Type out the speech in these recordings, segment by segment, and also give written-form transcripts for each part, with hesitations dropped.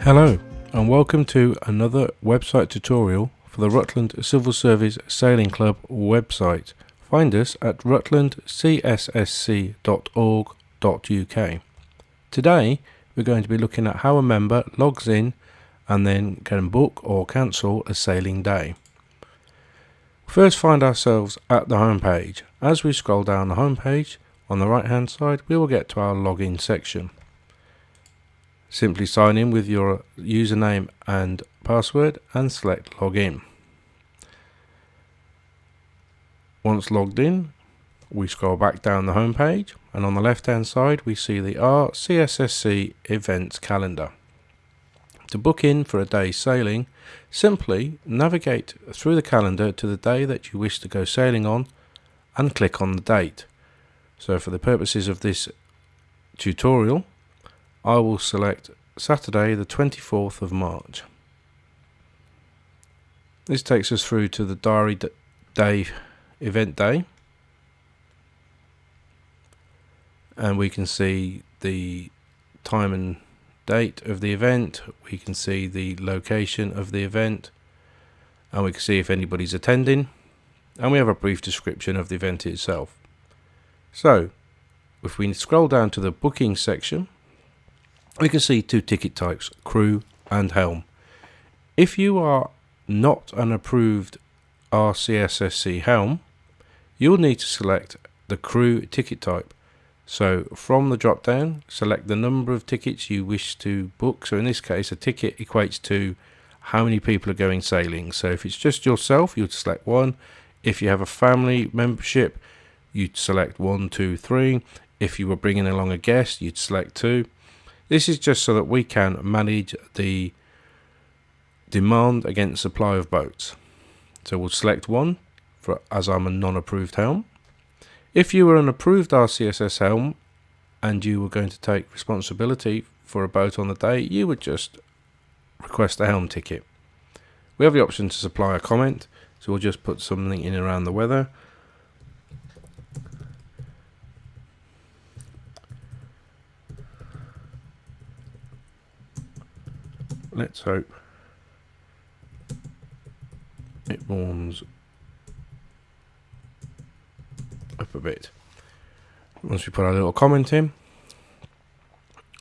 Hello and welcome to another website tutorial for the Rutland Civil Service Sailing Club website. Find us at rutlandcssc.org.uk. Today we're going to be looking at how a member logs in and then can book or cancel a sailing day. First, find ourselves at the home page. As we scroll down the home page, on the right hand side we will get to our login section. Simply sign in with your username and password and select login. Once logged in, we scroll back down the home page, and on the left hand side we see the RCSSC events calendar. To book in for a day's sailing, simply navigate through the calendar to the day that you wish to go sailing on and click on the date. So for the purposes of this tutorial, I will select Saturday the 24th of March. This takes us through to the diary day, event day, and we can see the time and date of the event, we can see the location of the event, and we can see if anybody's attending, and we have a brief description of the event itself. So if we scroll down to the booking section, we can see two ticket types, crew and helm. If you are not an approved RCSSC helm, you'll need to select the crew ticket type. So from the drop down, select the number of tickets you wish to book. So in this case, a ticket equates to how many people are going sailing. So if it's just yourself, you'd select 1. If you have a family membership, you'd select 1, 2, 3. If you were bringing along a guest, you'd select 2. This is just so that we can manage the demand against supply of boats. So we'll select 1 as I'm a non-approved helm. If you were an approved RCSS helm and you were going to take responsibility for a boat on the day, you would just request a helm ticket. We have the option to supply a comment, so we'll just put something in around the weather. Let's hope it warms up a bit. Once we put our little comment in,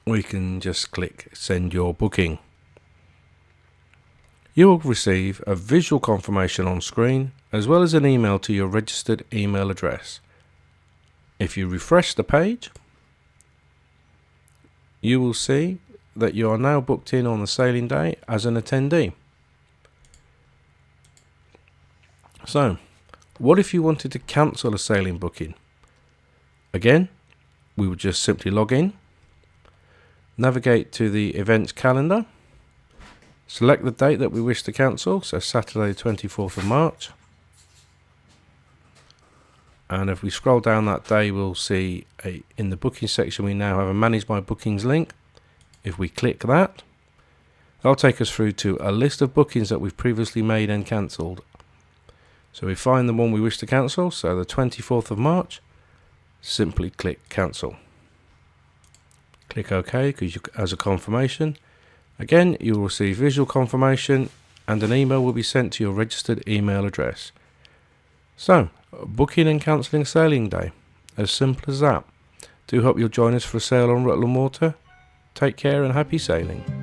we can just click send your booking. You will receive a visual confirmation on screen as well as an email to your registered email address. If you refresh the page, you will see that you are now booked in on the sailing day as an attendee. So, what if you wanted to cancel a sailing booking? Again, we would just simply log in, navigate to the events calendar, select the date that we wish to cancel, so Saturday 24th of March. And if we scroll down that day, we'll see in the booking section we now have a Manage My Bookings link. If we click that, that'll take us through to a list of bookings that we've previously made and cancelled. So we find the one we wish to cancel, so the 24th of March, simply click cancel. Click OK as a confirmation. Again, you will receive visual confirmation and an email will be sent to your registered email address. So, booking and cancelling sailing day, as simple as that. Do hope you'll join us for a sail on Rutland water. Take care and happy sailing.